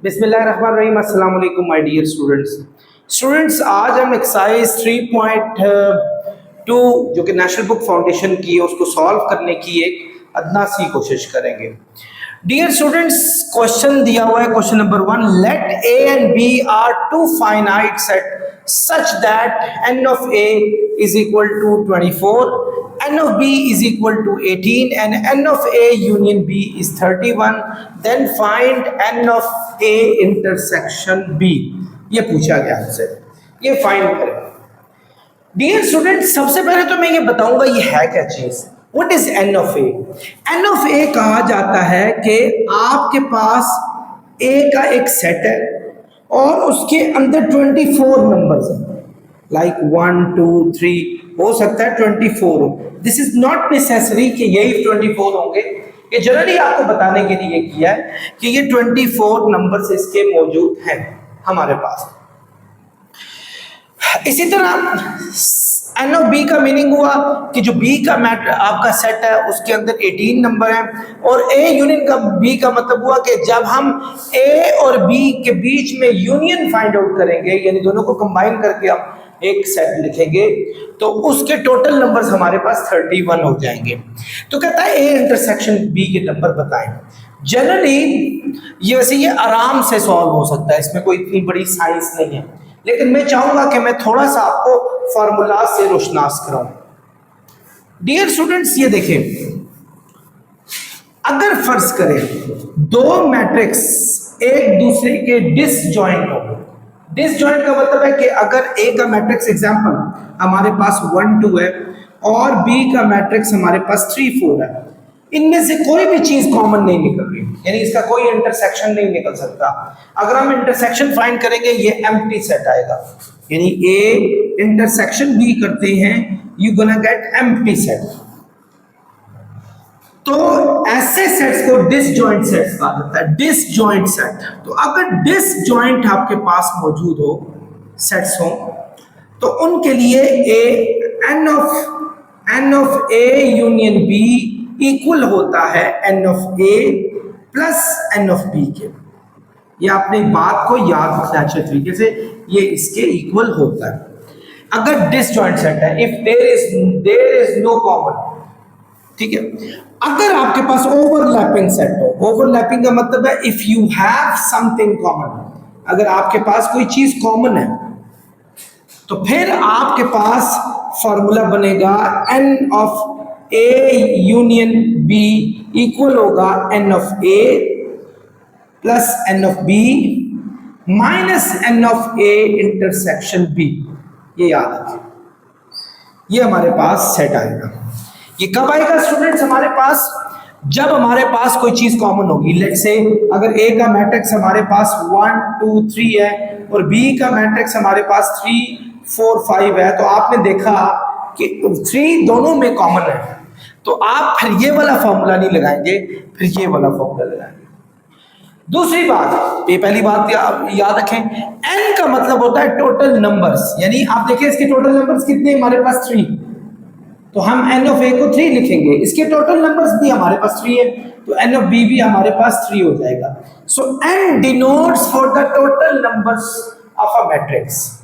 बिस्मिल्लाहिर्रहमानिर्रहीम। अस्सलाम वालेकुम माय डियर स्टूडेंट्स, आज हम एक्सरसाइज 3.2 जो कि नेशनल बुक फाउंडेशन की है उसको सॉल्व करने की एक अदना सी कोशिश करेंगे। डियर स्टूडेंट्स, क्वेश्चन दिया हुआ है, question number 1, let A and B are two finite set such that n of a is equal to 24, n of b is equal to 18 and n of a union b is 31, then find n of a intersection b। ये पूछा गया हमसे, ये find करें। Dear student, सबसे पहले तो मैं ये बताऊंगा ये है क्या चीज। What is n of a? n of a कहा जाता है कि आपके पास a का एक सेट है और उसके अंदर 24 नंबर्स हैं, लाइक 1 2 3, हो सकता है 24 हो। दिस इज नॉट नेसेसरी कि यही 24 होंगे, ये जनरली आपको बताने के लिए किया है कि ये 24 नंबर्स इसके मौजूद हैं हमारे पास। इसी तरह एन ऑफ बी का मीनिंग हुआ कि जो बी का आपका सेट है उसके अंदर 18 नंबर हैं, और ए यूनियन का बी का मतलब हुआ कि जब हम ए और बी के बीच में यूनियन फाइंड आउट करेंगे, यानी दोनों को कंबाइन करके हम एक सेट लिखेंगे, तो उसके टोटल नंबर्स हमारे पास 31 हो जाएंगे। तो कहता है ए इंटरसेक्शन बी के नंबर बताएं। जनरली ये वैसे ये आराम से सॉल्व हो सकता है, इसमें कोई इतनी बड़ी साइंस नहीं है, लेकिन मैं चाहूंगा कि मैं थोड़ा सा आपको फॉर्मूला से रोशनास कराऊं। डियर स्टूडेंट्स, ये देखें, अगर फर्ज करें दो मैट्रिक्स एक दूसरे के डिसजॉइंट हो, डिसजॉइंट का मतलब है कि अगर ए का मैट्रिक्स एग्जांपल हमारे पास 1 2 है और बी का मैट्रिक्स हमारे पास 3 4 है, इनमें से कोई भी चीज कॉमन नहीं निकल रही, यानी इसका कोई इंटरसेक्शन नहीं निकल सकता। अगर हम इंटरसेक्शन फाइंड करेंगे ये एम्प्टी सेट आएगा, यानी ए इंटरसेक्शन बी करते हैं, you gonna get empty set. तो ऐसे सेट्स को डिसजॉइंट सेट्स कहा जाता है, डिसजॉइंट सेट। तो अगर डिसजॉइंट आपके पास मौजूद हो, सेट्स हो, तो उनके लिए n of A union B equal होता है n of A plus n of B के। ये आपने बात को याद रखना अच्छे तरीके से, ये इसके इक्वल होता है अगर डिसजॉइंट सेट है, if there is no common. ठीक है, अगर आपके पास ओवरलैपिंग सेट हो, ओवरलैपिंग का मतलब है if you have something common, अगर आपके पास कोई चीज कॉमन है तो फिर आपके पास फॉर्मूला बनेगा n of A union B equal होगा n of A plus n of B minus n of A intersection B. ये याद रखिए, ये हमारे पास सेट आएगा। ये कब आएगा स्टूडेंट्स? हमारे पास जब हमारे पास कोई चीज कॉमन होगी। लेट्स से अगर ए का मैट्रिक्स हमारे पास 1 2 3 है और बी का मैट्रिक्स हमारे पास 3 4 5 है, तो आपने देखा कि 3 दोनों में कॉमन है, तो आप फिर ये वाला फॉर्मूला नहीं लगाएंगे, फिर ये वाला फॉर्मूला लगाएंगे। दूसरी बात, ये पहली बात याद रखें, n का मतलब होता है टोटल नंबर्स, यानी आप देखिए इसके टोटल नंबर्स कितने हमारे पास 3, तो हम n ऑफ a को 3 लिखेंगे, इसके टोटल नंबर्स भी हमारे पास 3 है, तो n ऑफ b भी हमारे पास 3 हो जाएगा। सो n denotes for the total numbers of a matrix.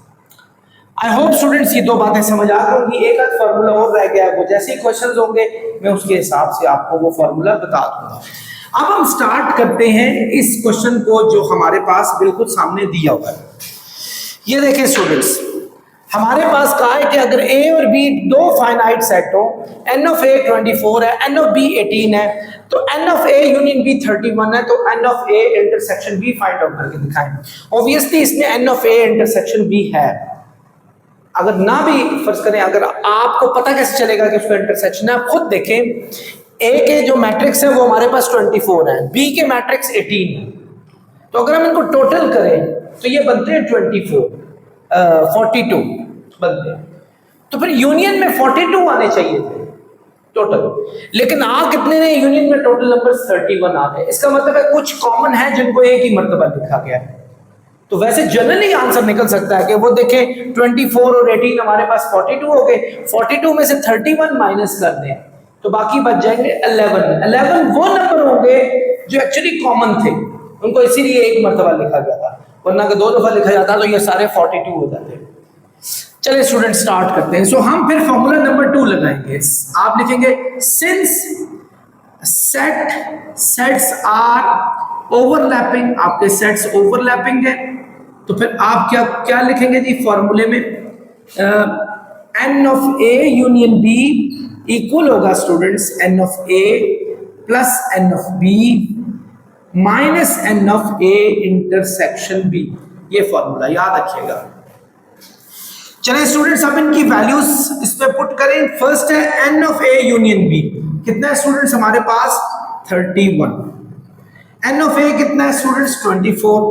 I hope students ये दो बातें समझ आ गई होंगी। एक आध फॉर्मूला और रह गया है, वो जैसे ही क्वेश्चंस होंगे मैं उसके हिसाब से आपको वो फॉर्मूला बता दूंगा। अब हम स्टार्ट करते हैं इस क्वेश्चन को जो हमारे पास बिल्कुल सामने दिया हुआ है। ये देखें स्टूडेंट्स, हमारे पास कहा है कि अगर ए और बी दो फाइनाइट सेट हो, एन ऑफ ए 24 है, एन ऑफ बी 18 है, तो n of A union B 31 है, तो n of A intersection B find out करके दिखाएं। ऑब्वियसली इसमें n of A intersection B है, अगर ना भी फर्ज करें, अगर आपको पता कैसे चलेगा कि उसका इंटरसेक्शन है? आप खुद देखें, ए के जो मैट्रिक्स है वो हमारे पास 24 है, बी के मैट्रिक्स 18 है, तो अगर हम इनको टोटल करें तो ये बनते हैं 42 बनते हैं, तो फिर यूनियन में 42 आने चाहिए थे टोटल, लेकिन आ कितने ने यूनियन में टोटल नंबर 31 आ गए। इसका मतलब है कुछ कॉमन है जिनको एक ही मर्तबा लिखा गया है। तो वैसे जनरली आंसर निकल सकता है कि वो देखें 24 और 18 हमारे पास 42 हो गए, 42 में से 31 माइनस कर दें तो बाकी बच जाएंगे 11 वो नंबर होंगे जो एक्चुअली कॉमन थे। उनको इसीलिए एक मरतबा लिखा गया था, वरना अगर 2 दफा लिखा जाता तो ये सारे 42 हो जाते। चलिए स्टूडेंट स्टार्ट करते हैं। सो हम फिर फॉर्मूला नंबर 2 लगाएंगे। आप लिखेंगे सिंस सेट्स आर ओवरलैपिंग, आपके सेट्स ओवरलैपिंग है, तो फिर आप क्या क्या लिखेंगे जी फॉर्मूले में? N of A union B equal होगा students n of A plus n of B minus n of A intersection B. ये फॉर्मूला याद रखिएगा। चलिए स्टूडेंट्स अब इनकी वैल्यूज इसमें पुट करें। फर्स्ट है n of A union B, कितना है स्टूडेंट्स हमारे पास? 31। एन ऑफ ए कितना है स्टूडेंट्स? 24।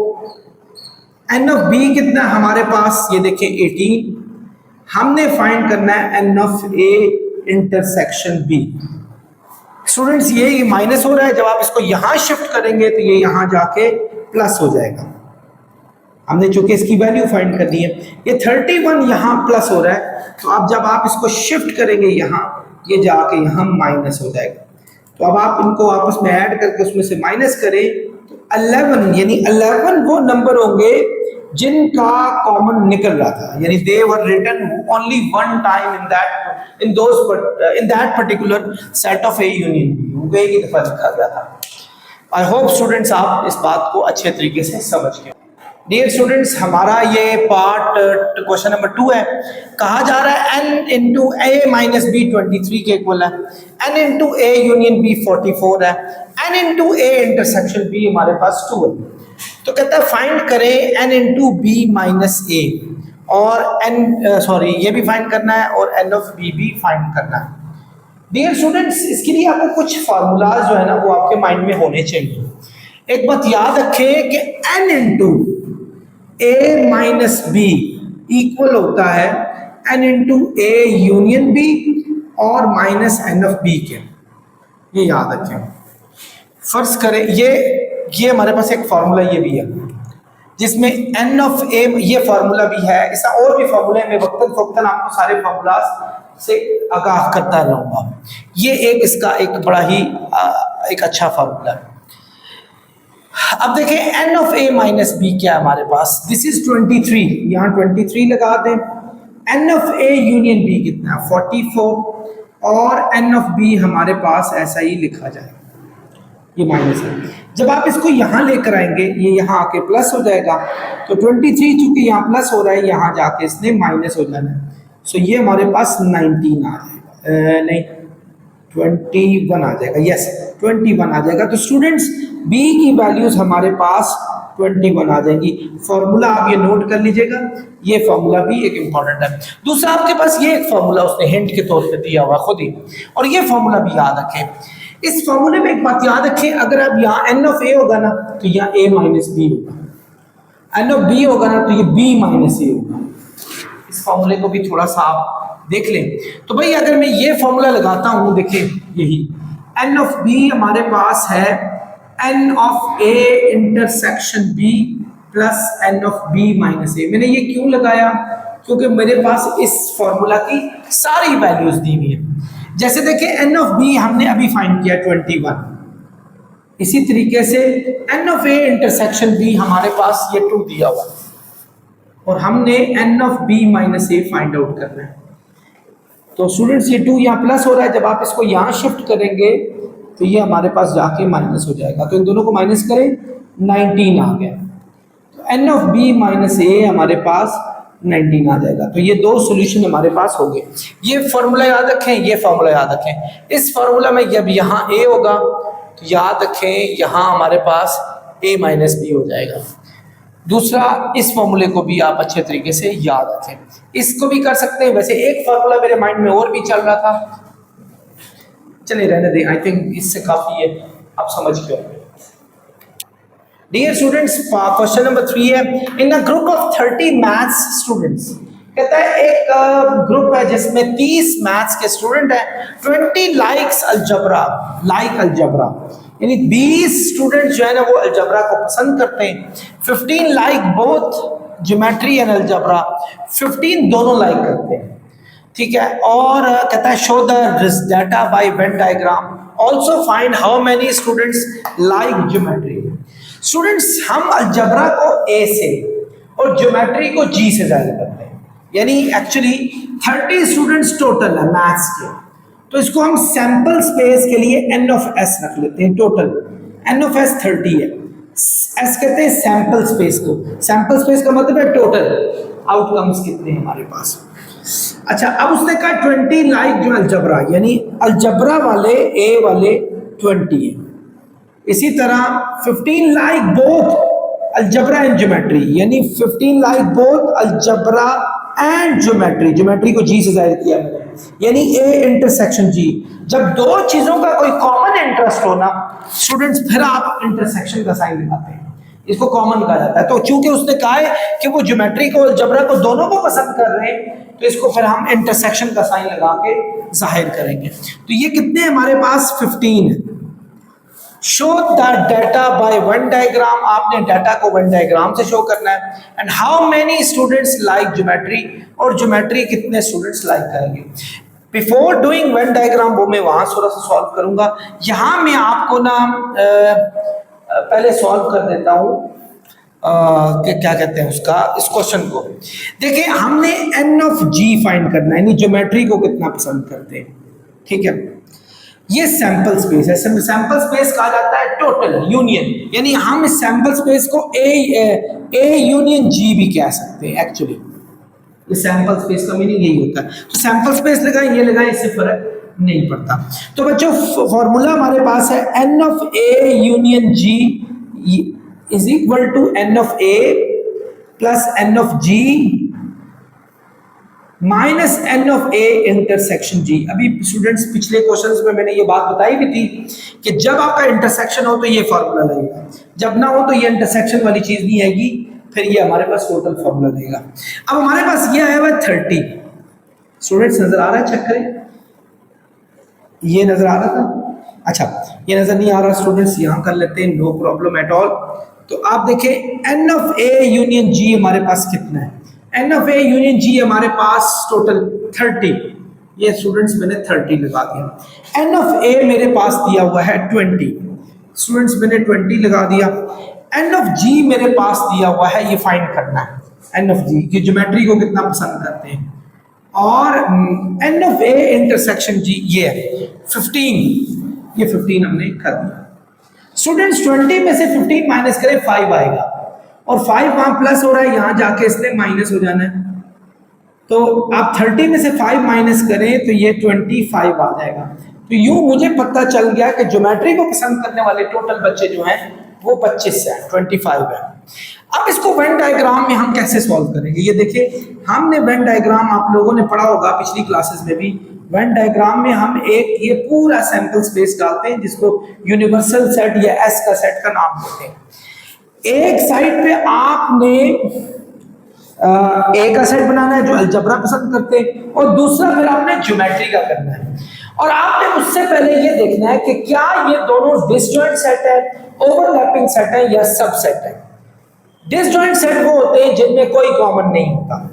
एन ऑफ बी कितना है हमारे पास? ये देखिए 18। हमने फाइंड करना है n of A intersection B. Students ये माइनस हो रहा है, जब आप इसको यहां शिफ्ट करेंगे तो ये यहां जाके प्लस हो जाएगा। हमने चूंकि इसकी वैल्यू फाइंड करनी है, ये 31 यहां प्लस हो रहा है, तो अब जब आप इसको शिफ्ट करेंगे यहां, ये जाके यहां माइनस हो जाएगा। तो अब आप इनको आपस में ऐड करके उसमें से माइनस करें तो 11, यानी 11 वो नंबर होंगे जिनका कॉमन निकल रहा था, यानी they were written only one time in that particular set of A union B, उनको एक ही दफा लिखा गया था। आई होप स्टूडेंट्स आप इस बात को अच्छे तरीके से समझ गए। डियर स्टूडेंट्स हमारा ये पार्ट क्वेश्चन नंबर 2 है। कहा जा रहा है n into A minus B 23 के इक्वल है, n into A union B 44 है, n into A intersection B हमारे पास 2 है। तो कहता है फाइंड करें n इंटू बी माइनस ए, और ये भी फाइंड करना है और n ऑफ बी भी फाइंड करना है। डियर स्टूडेंट्स इसके लिए आपको कुछ फार्मूलाज जो है ना वो आपके माइंड में होने चाहिए। एक बात याद रखें कि n into A minus B equal होता है n into A union B और माइनस एन ऑफ बी के। ये याद रखें। फर्ज करें ये हमारे पास एक फार्मूला ये भी है जिसमें n ऑफ ए, ये फार्मूला भी है, इसका और भी फार्मूला है, मैं वक्तन फवक्तन आपको सारे फार्मूलाज से आगाह करता रहूंगा। ये एक इसका एक बड़ा ही एक अच्छा फार्मूला है। अब देखिए n ऑफ a माइनस बी क्या है हमारे पास? दिस इज 23, यहाँ 23 लगा दें। n ऑफ a यूनियन b कितना है? 44, और n ऑफ b हमारे पास ऐसा ही लिखा जाए, ये माइनस है। जब आप इसको यहाँ लेकर आएंगे ये यहाँ आके प्लस हो जाएगा, तो 23 चूंकि यहाँ प्लस हो रहा है यहाँ जाके इसने माइनस हो जाना है। सो ये हमारे पास 19 आ जाएगा, नहीं 21 आ जाएगा, यस 21 आ जाएगा। तो स्टूडेंट्स b की वैल्यूज हमारे पास 21 आ जाएंगी। फॉर्मूला आप ये नोट कर लीजिएगा, ये फॉर्मूला भी एक इंपॉर्टेंट है। दूसरा आपके पास ये एक फॉर्मूला उसने हिंट के तौर पे दिया हुआ खुद ही, और ये फॉर्मूला भी याद रखें। इस फॉर्मूले में एक बात याद रखें, अगर अब यहाँ n ऑफ a होगा ना तो यहाँ a माइनस बी होगा, n ऑफ b होगा ना तो ये b माइनस a होगा। इस फॉर्मूले को भी थोड़ा सा आप देख लें। तो भाई अगर मैं ये फॉर्मूला लगाता हूँ, देखिए यही n ऑफ b हमारे पास है n ऑफ a intersection b plus n of b minus a। मैंने ये क्यों लगाया? क्योंकि मेरे पास इस फॉर्मूला की सारी वैल्यूज दी हुई है। जैसे देखिए n ऑफ b हमने अभी फाइंड किया 21, इसी तरीके से n ऑफ a इंटरसेक्शन b हमारे पास ये 2 दिया हुआ, और हमने n of b minus a find out करना है। तो स्टूडेंट्स ये 2 यहाँ प्लस हो रहा है, जब आप इसको यहाँ शिफ्ट करेंगे तो ये हमारे पास जाके माइनस हो जाएगा। तो इन दोनों को माइनस करें, 19 आ गया। तो n of b minus a हमारे पास 19 आ जाएगा। तो ये 2 सॉल्यूशन हमारे पास हो गए। ये फार्मूला याद रखें, ये फार्मूला याद रखें। इस फार्मूला में जब यहाँ a होगा तो याद रखें यहाँ हमारे पास a माइनस b हो जाएगा। दूसरा इस फॉर्मूले को भी आप अच्छे तरीके से याद रखें। इसको भी कर सकते हैं। वैसे एक फार्मूला मेरे माइंड में और भी चल रहा था, चलिए रहने दें, आई थिंक इससे काफी है, आप समझ गए। डियर स्टूडेंट्स क्वेश्चन नंबर 3 है, in a group of 30 maths students, कहता है एक ग्रुप है जिसमें 30 मैथ्स के स्टूडेंट हैं, 20 लाइक्स अलजबरा, लाइक अलजबरा, यानी 20 स्टूडेंट जो है ना वो अलजबरा को पसंद करते हैं। 15 like both geometry and algebra, 15 दोनों लाइक करते हैं, ठीक है। और कहता है show the data by Venn diagram, also find how many students like geometry. Students हम अलजबरा को ए से और ज्योमेट्री को जी से जाहिर करते हैं, यानी एक्चुअली 30 स्टूडेंट्स टोटल है मैथ्स के, तो इसको हम सैंपल स्पेस के लिए एन ऑफ एस रख लेते हैं। टोटल एन ऑफ एस 30 है, एस कहते हैं सैंपल स्पेस को। सैंपल स्पेस का मतलब है टोटल आउटकम्स कितने हैं हमारे पास। अच्छा, अब उसने कहा 20 लाइक जो अलजबरा, यानी अलजबरा वाले ए वाले 20 है। इसी तरह 15 like both algebra and geometry, यानी 15 like both algebra and geometry. Geometry को जी से जाहिर किया मैंने, यानी ए इंटरसेक्शन जी। जब दो चीजों का कोई कॉमन इंटरेस्ट हो ना स्टूडेंट्स, फिर आप इंटरसेक्शन का साइन लगाते हैं, इसको कॉमन कहा जाता है। तो चूंकि उसने कहा है कि वो ज्योमेट्री को अलजबरा को दोनों को पसंद कर रहे हैं, तो इसको फिर हम इंटरसेक्शन का साइन लगा के जाहिर करेंगे। तो ये कितने हमारे पास 15 है। Show the data by one diagram, आपने डाटा को वन डायग्राम से शो करना है। And how many students like geometry, और ज्योमेट्री कितने स्टूडेंट्स लाइक करेंगे। बिफोर डूइंग वन डायग्राम वो मैं वहां थोड़ा सा सॉल्व करूंगा। यहां मैं आपको ना पहले सॉल्व कर देता हूं कि क्या कहते हैं उसका, इस क्वेश्चन को देखिए। हमने एन ऑफ जी फाइंड करना है, यानी ज्योमेट्री को कितना पसंद करते हैं, ठीक है। ये सैंपल स्पेस है, सैंपल स्पेस कहा जाता है टोटल यूनियन, यानी हम इस सैंपल स्पेस को ए यूनियन जी भी कह सकते हैं। एक्चुअली ये सैंपल स्पेस का मीनिंग यही होता है। तो सैंपल स्पेस लगाएं, ये लगाएं, इससे फर्क नहीं पड़ता। तो बच्चों फॉर्मूला हमारे पास है n of A union G is equal to n of A plus n of G minus n of A intersection G. अभी स्टूडेंट्स पिछले क्वेश्चंस में मैंने ये बात बताई भी थी कि जब आपका इंटरसेक्शन हो तो ये फॉर्मूला लगेगा, जब ना हो तो ये इंटरसेक्शन वाली चीज नहीं आएगी, फिर ये हमारे पास टोटल फॉर्मूला देगा। अब हमारे पास ये आया हुआ 30। स्टूडेंट्स नजर आ रहा है, चेक करें, ये नजर आ रहा था। अच्छा, ये नजर नहीं आ रहा स्टूडेंट्स, यहां कर लेते हैं, नो प्रॉब्लम एट ऑल। तो आप देखें एन ऑफ ए यूनियन जी हमारे पास कितना है। एन ऑफ ए यूनियन जी हमारे पास टोटल 30, ये स्टूडेंट्स मैंने 30 लगा दिया। एन ऑफ ए मेरे पास दिया हुआ है 20, स्टूडेंट्स मैंने 20 लगा दिया। एन ऑफ जी मेरे पास दिया हुआ है, ये फाइंड करना है एन ऑफ जी की ज्योमेट्री को कितना पसंद करते हैं। और एन ऑफ ए इंटरसेक्शन जी ये है 15, ये 15 हमने कर दिया। स्टूडेंट्स 20 में से 15 माइनस करें 5 आएगा, और 5 वहां प्लस हो रहा है, यहां जाके इसने माइनस हो जाना है। तो आप 30 में से 5 माइनस करें तो ये 25 आ जाएगा। तो यूं मुझे पता चल गया कि ज्योमेट्री को पसंद करने वाले टोटल बच्चे जो हैं वो 25 है, 25 है। अब इसको वेन डायग्राम में हम कैसे सॉल्व करेंगे, ये देखिए हमने वेन डायग्राम आप लोगों ने पढ़ा होगा पिछली क्लासेस में भी। वेन डायग्राम में हम एक ये पूरा सैंपल स्पेस डालते हैं जिसको यूनिवर्सल सेट या एस का सेट का नाम देते हैं। एक साइड पे आपने ए का सेट बनाना है जो अलजबरा पसंद करते हैं, और दूसरा फिर आपने ज्योमेट्री का करना है। और आपने उससे पहले ये देखना है कि क्या ये दोनों डिसजॉइंट सेट है, ओवरलैपिंग सेट है या सबसेट है। डिसजॉइंट सेट वो होते हैं जिनमें कोई कॉमन नहीं होता।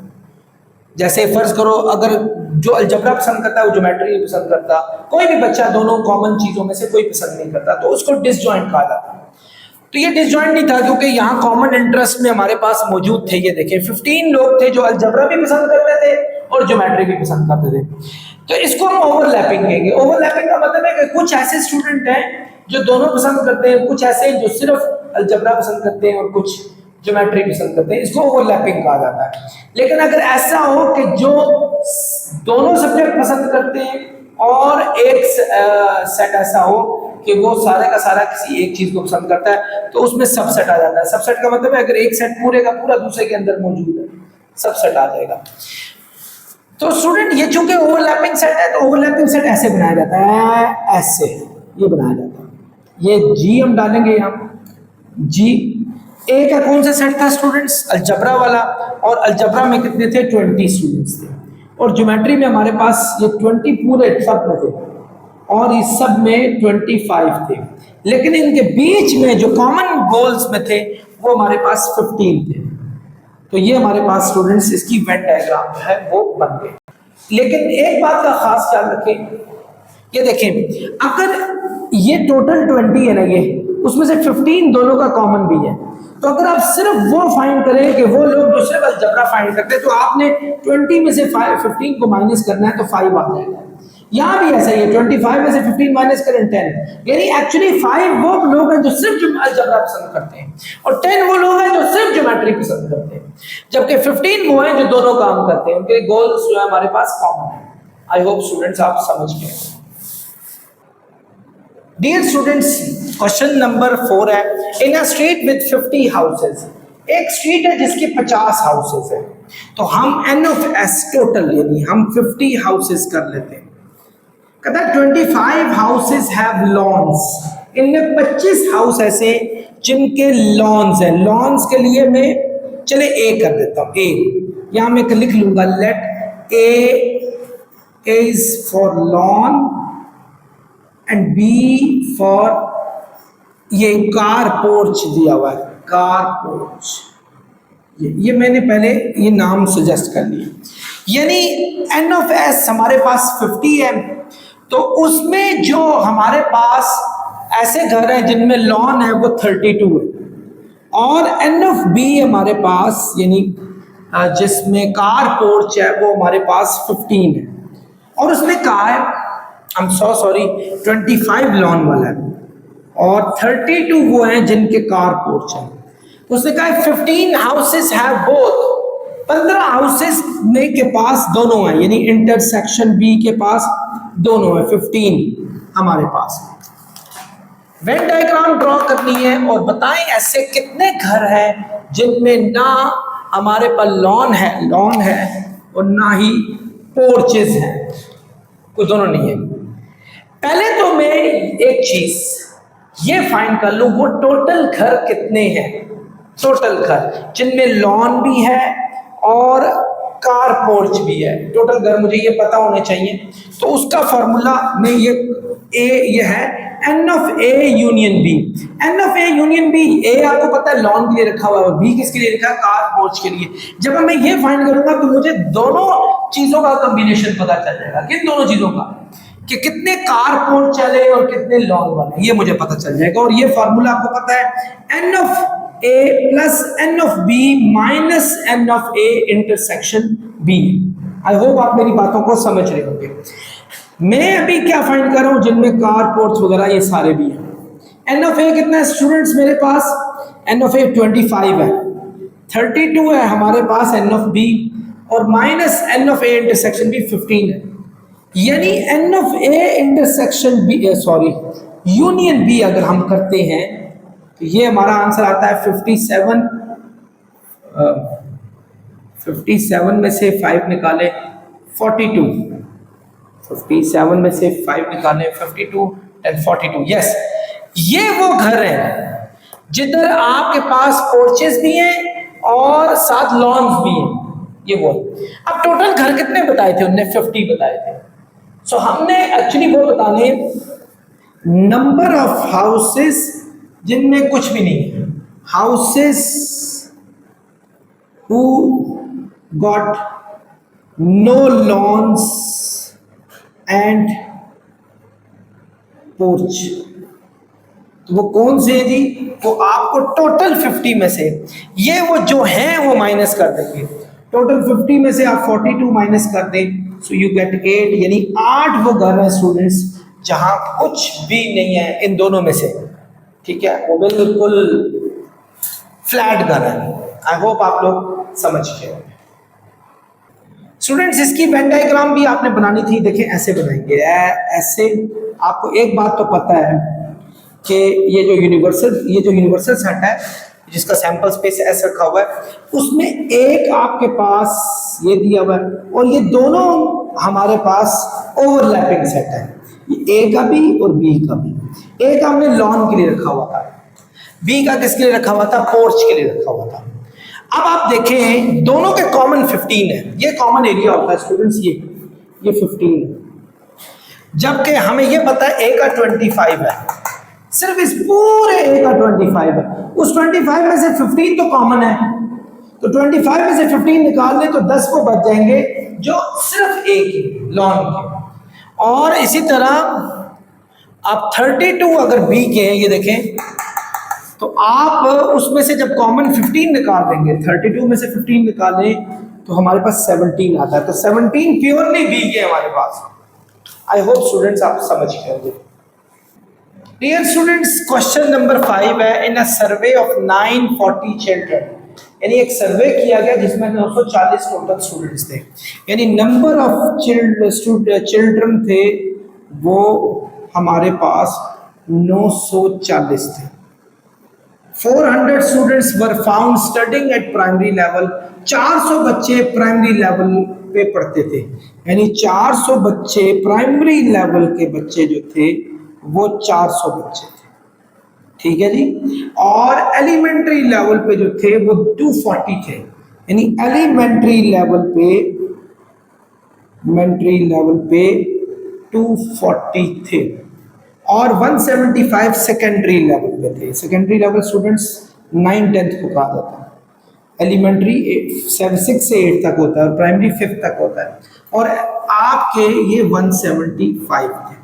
जैसे फर्ज करो अगर जो अलजबरा पसंद करता है वो ज्योमेट्री नहीं पसंद करता, कोई भी बच्चा दोनों कॉमन चीजों में से कोई पसंद नहीं करता, तो उसको डिसजॉइंट कहा जाता है। तो ये डिसजॉइंट नहीं था क्योंकि यहाँ कॉमन इंटरेस्ट में हमारे पास मौजूद थे। ये देखें 15 लोग थे जो अलजबरा भी पसंद करते थे और ज्योमेट्री भी पसंद करते थे। तो इसको हम ओवरलैपिंग कहेंगे। ओवरलैपिंग का मतलब है कि कुछ ऐसे स्टूडेंट हैं जो दोनों पसंद करते हैं, कुछ ऐसे जो सिर्फ अलजबरा पसंद करते हैं और कुछ ज्योमेट्री पसंद करते हैं, इसको ओवरलैपिंग कहा जाता है। लेकिन अगर ऐसा हो कि जो दोनों सब्जेक्ट पसंद करते हैं और एक सेट ऐसा हो कि वो सारे का सारा किसी एक चीज को पसंद करता है, तो उसमें सबसेट आ जाता है। सबसेट का मतलब है अगर एक सेट पूरे का पूरा दूसरे के अंदर मौजूद है, सबसेट आ जाएगा। तो स्टूडेंट ये चूंकि ओवरलैपिंग सेट है तो ओवरलैपिंग सेट ऐसे बनाया जाता है, ऐसे ये बनाया जाता है। ये जी हम डालेंगे यहाँ, जी ए का कौन सा सेट था स्टूडेंट्स, अलजबरा वाला, और अलजबरा में कितने थे 20 स्टूडेंट्स थे, और ज्योमेट्री में हमारे पास ये 20 पूरे सब में थे और इस सब में 25 थे। लेकिन इनके बीच में जो कॉमन गोल्स में थे वो हमारे पास 15 थे। तो ये हमारे पास स्टूडेंट्स इसकी वेन डायग्राम जो है वो बन गए। लेकिन एक बात का खास ख्याल रखें, ये देखें अगर ये टोटल 20 है ना, ये उसमें से 15 दोनों का कॉमन भी है। तो अगर आप सिर्फ वो फाइंड करें कि वो लोग जो सिर्फ अलजबरा फाइंड करते हैं, तो आपने 20 में से 15 को माइनस करना है तो 5 आ जाएगा। यहाँ भी ऐसा ही है, 25 में से 15 माइनस करें 10, यानी एक्चुअली 5 वो लोग हैं जो सिर्फ अलजबरा पसंद करते हैं और 10 वो लोग हैं जो सिर्फ ज्योमेट्री पसंद करते हैं, जबकि 15 वो हैं जो दोनों काम करते हैं। उनके गोल्स जो है हमारे पास कॉमन है। आई होप स्टूडेंट्स आप समझ गए। डियर स्टूडेंट्स, क्वेश्चन नंबर 4 है, in a street with 50 houses, एक स्ट्रीट है जिसकी 50 हाउसेस है, तो हम एन ऑफ एस टोटल यानी हम 50 हाउसेस कर लेते हैं। कहता है 25 हाउसेस हैव लॉन्स, इनमें 25 हाउस ऐसे जिनके लॉन्स हैं। लॉन्स के लिए मैं चले ए कर देता हूं, ए यहां मैं लिख लूंगा, let A is for lawn and B for, ये कार पोर्च दिया हुआ है, कार पोर्च, ये मैंने पहले ये नाम सजेस्ट कर लिया। यानी एन ऑफ एस हमारे पास 50 है, तो उसमें जो हमारे पास ऐसे घर हैं जिनमें लॉन है वो 32 है, और एन ऑफ बी हमारे पास यानी जिसमें कार पोर्च है वो हमारे पास 15 है, और उसमें कहा है सॉरी 25 लॉन वाला है और 32 वो हैं जिनके कार पोर्च है। तो उसने कहा 15 हाउसेस हैव बोथ, 15 हाउसेस में के पास दोनों हैं, यानी इंटरसेक्शन बी के पास दोनों है, 15 हमारे पास। वेन डायग्राम ड्रॉ करनी है और बताएं ऐसे कितने घर हैं जिनमें ना हमारे पास लॉन है और ना ही पोर्चेस हैं, कोई दोनों नहीं है। पहले तो मैं एक चीज ये फाइंड कर लूं, वो टोटल घर कितने हैं, टोटल घर जिनमें लॉन भी है और कार पोर्च भी है, टोटल घर मुझे ये पता होने चाहिए। तो उसका फॉर्मूला में ये है n of A union B. N of A union B, ए आपको पता है लॉन के लिए रखा हुआ है, बी किसके लिए रखा है, कार पोर्च के लिए। जब मैं ये फाइंड करूंगा तो मुझे दोनों चीजों का कॉम्बिनेशन पता चल जाएगा, किन दोनों चीजों का, कि कितने कार पोर्च चले और कितने लॉन वाले, ये मुझे पता चल जाएगा। और ये फॉर्मूला आपको पता है, n of A plus n of B minus n of A intersection B. I hope आप मेरी बातों को समझ रहे होंगे। मैं अभी क्या फाइंड कर रहा हूं, जिनमें कार पोर्च वगैरह ये सारे भी हैं। एन ऑफ ए कितना है स्टूडेंट्स मेरे पास, एन ऑफ ए 25 है, 32 है हमारे पास एन ऑफ बी, और minus n of A intersection B 15 है। यानी n of A intersection B sorry union B अगर हम करते हैं तो ये हमारा आंसर आता है 57। 57 में से 5 निकाले 42, 57 में से 5 निकाले 52 10 42। यस, ये वो घर है जिधर आपके पास पोर्चेस भी हैं और साथ लॉन्स भी हैं, ये वो। अब टोटल घर कितने बताए थे उनने, 50 बताए थे। सो हमने एक्चुअली वो बताने नंबर ऑफ हाउसेस जिनमें कुछ भी नहीं है, houses who got no lawns and porch. तो वो कौन से हैं जी, वो आपको टोटल 50 में से ये वो जो हैं वो माइनस कर देंगे। टोटल 50 में से आप 42 माइनस कर दें, सो यू गेट 8, यानी 8 वो घर हैं स्टूडेंट्स जहां कुछ भी नहीं है इन दोनों में से। ठीक है, वो बिल्कुल फ्लैट घर है। आई होप आप लोग समझ गए स्टूडेंट्स। इसकी वेन डायग्राम भी आपने बनानी थी, देखिए ऐसे बनाएंगे, ऐसे। आपको एक बात तो पता है कि ये जो यूनिवर्सल सेट है जिसका सैंपल स्पेस एस रखा हुआ है, उसमें एक आपके पास ये दिया हुआ है और ये दोनों हमारे पास ओवरलैपिंग सेट है, ये ए का भी और बी का भी। ए का हमने लॉन के लिए रखा हुआ था, बी का किसके लिए रखा हुआ था, पोर्च के लिए रखा हुआ था। अब आप देखें दोनों के कॉमन 15 है, ये कॉमन एरिया होता है स्टूडेंट्स, ये 15 है, जबकि हमें ये पता है ए का 25 है, सिर्फ इस पूरे ए का 25 है। उस 25 में से 15 तो कॉमन है, तो 25 में से 15 निकाल ले तो 10 को बच जाएंगे जो सिर्फ ए के लॉन के। और इसी तरह आप 32 अगर बी के हैं, ये देखें तो आप उसमें से जब कॉमन 15 निकाल देंगे, 32 में से 15 निकालें तो हमारे पास 17 आता है। तो 17 प्योरली बी के हमारे पास। आई होप स्टूडेंट्स आप समझ गए। डियर स्टूडेंट्स, क्वेश्चन नंबर 5 है, in a survey of 940 children, यानी एक सर्वे किया गया जिसमें 940 टोटल स्टूडेंट्स थे, यानी नंबर ऑफ चिल्ड्रन थे वो हमारे पास 940 थे। 400 students were found studying eight primary level, 400 बच्चे प्राइमरी लेवल पे पढ़ते थे, यानी 400 बच्चे प्राइमरी लेवल के बच्चे जो थे वो 400 बच्चे थे, ठीक है जी। और एलिमेंट्री लेवल पे जो थे वो 240 थे, यानी एलिमेंट्री लेवल पे 240 थे। और 175 सेकेंडरी लेवल पे थे। सेकेंडरी लेवल स्टूडेंट्स 9-10 को कहा जाता है, एलिमेंट्री 6 से 8 तक होता है और प्राइमरी 5 तक होता है, और आपके ये 175 थे।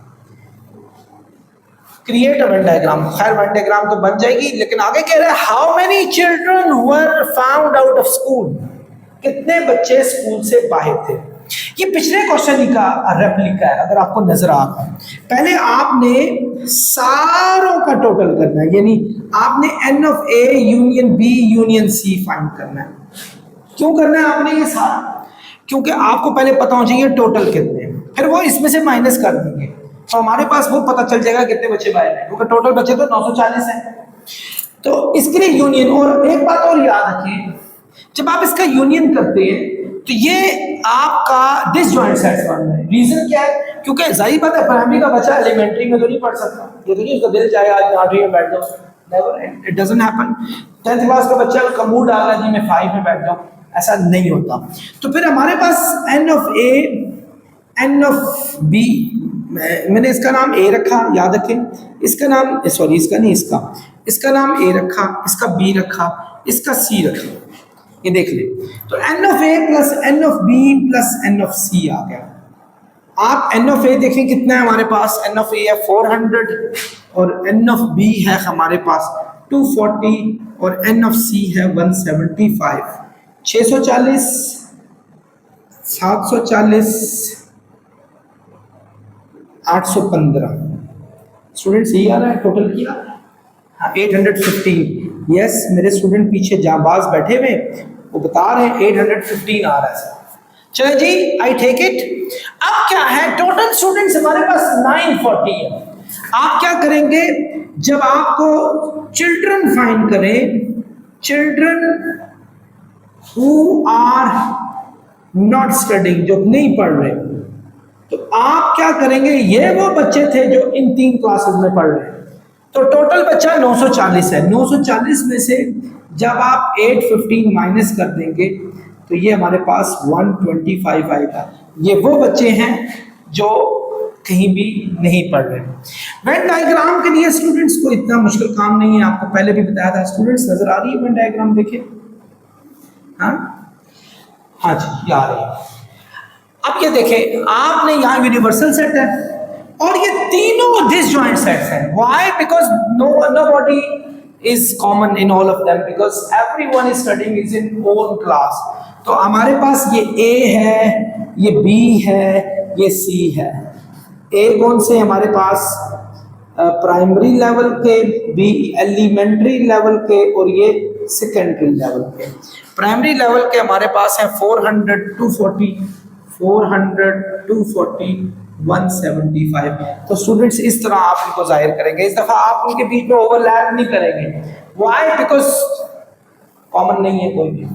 क्रिएट अ वेन डायग्राम, खैर वेन डायग्राम तो बन जाएगी, लेकिन आगे कह रहा है how many children were found out of school, कितने बच्चे स्कूल से बाहर थे। ये पिछले क्वेश्चन का रेप्लिका है, अगर आपको नजर आ रहा है। पहले आपने सारों का टोटल करना है, यानी आपने n ऑफ A union B union C find करना है। क्यों करना है आपने ये सारा? क्योंकि आपको पहले पता होना चाहिए टोटल कितने हैं, फिर वो इसमें से माइनस कर देंगे तो हमारे पास वो पता चल जाएगा कितने बच्चे बाहर हैं, क्योंकि टोटल बच्चे तो 940 हैं। तो इसके लिए यूनियन, और एक बात और याद रखिए, जब आप इसका यूनियन करते हैं तो ये आपका डिसजॉइंट सेट्स बन रहे हैं। रीजन क्या है? क्योंकि जाहिर बात है प्राइमरी का बच्चा एलिमेंट्री में तो नहीं पढ़ सकता, ये तो नहीं उसका दिल चाहे आज 8वीं में बैठ जाओ, never, it doesn't happen. 10th class का बच्चा का मूड आ गया जी मैं 5 में बैठ जाऊं, ऐसा नहीं होता। तो फिर हमारे पास n ऑफ A n ऑफ B, मैंने इसका नाम A रखा, याद रखें, इसका नाम सॉरी इसका नहीं, इसका नाम A रखा, इसका B रखा, इसका C रखा, ये देख ले। तो n ऑफ A plus n of B plus n of C आ गया। आप n ऑफ A देखें कितना है हमारे पास, n ऑफ A है 400 और n ऑफ B है हमारे पास 240 और n ऑफ C है 175। 640, 740, 815 स्टूडेंट्स, यही आ रहा है टोटल किया। 815, यस, मेरे स्टूडेंट पीछे जाबाज बैठे हुए वो बता रहे हैं 815 आ रहा है। चलो जी, आई टेक इट। अब क्या है, टोटल स्टूडेंट्स हमारे पास 940 है। आप क्या करेंगे, जब आपको चिल्ड्रन फाइंड करें, children who are not studying, जो नहीं पढ़ रहे, तो आप क्या करेंगे, ये वो बच्चे थे जो इन 3 क्लासेस में पढ़ रहे हैं। तो टोटल बच्चा 940 है। 940 में से जब आप 815 माइनस कर देंगे तो ये हमारे पास 125 आएगा। ये वो बच्चे हैं जो कहीं भी नहीं पढ़ रहे। वेन डायग्राम के लिए स्टूडेंट्स को इतना मुश्किल काम नहीं है, आपको पहले भी बताया था। स्टूडेंट्स नजर आ रही है वेन डायग्राम, देखिए, हाँ जी ये आ रही है। अब ये देखें, आपने यहाँ यूनिवर्सल सेट है और ये तीनों डिसजॉइंट सेट्स हैं। Why? Because nobody is common in all of them, because everyone is studying is in own class। तो हमारे पास ये A है, ये B है, ये C है। A कौन से हमारे पास? प्राइमरी लेवल के, B एलिमेंट्री लेवल के और ये सेकेंडरी लेवल के। प्राइमरी लेवल के हमारे पास है 400, 240, 175। तो स्टूडेंट्स इस तरह आप इनको जाहिर करेंगे। इस दफा आप उनके बीच में ओवरलैप नहीं करेंगे। व्हाई? बिकॉज कॉमन नहीं है कोई भी।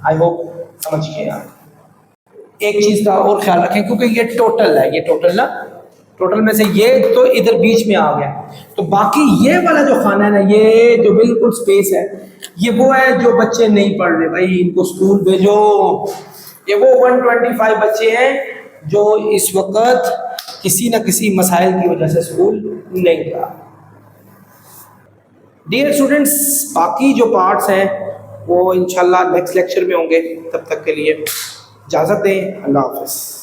आई होप समझिए आप। एक चीज का और ख्याल रखें, क्योंकि ये टोटल है, ये टोटल ना, टोटल में से ये तो इधर बीच में आ गया, तो बाकी ये वाला जो खाना है ना, ये जो बिल्कुल स्पेस है, ये वो है जो बच्चे नहीं पढ़ रहे, भाई इनको स्कूल भेजो। ये वो 125 बच्चे हैं जो इस वक्त किसी न किसी मसाइल की वजह से स्कूल नहीं गया। डियर स्टूडेंट्स, बाकी जो पार्ट्स हैं वो इंशाल्लाह नेक्स्ट लेक्चर में होंगे। तब तक के लिए इजाज़त दें। अल्लाह हाफ़िज़।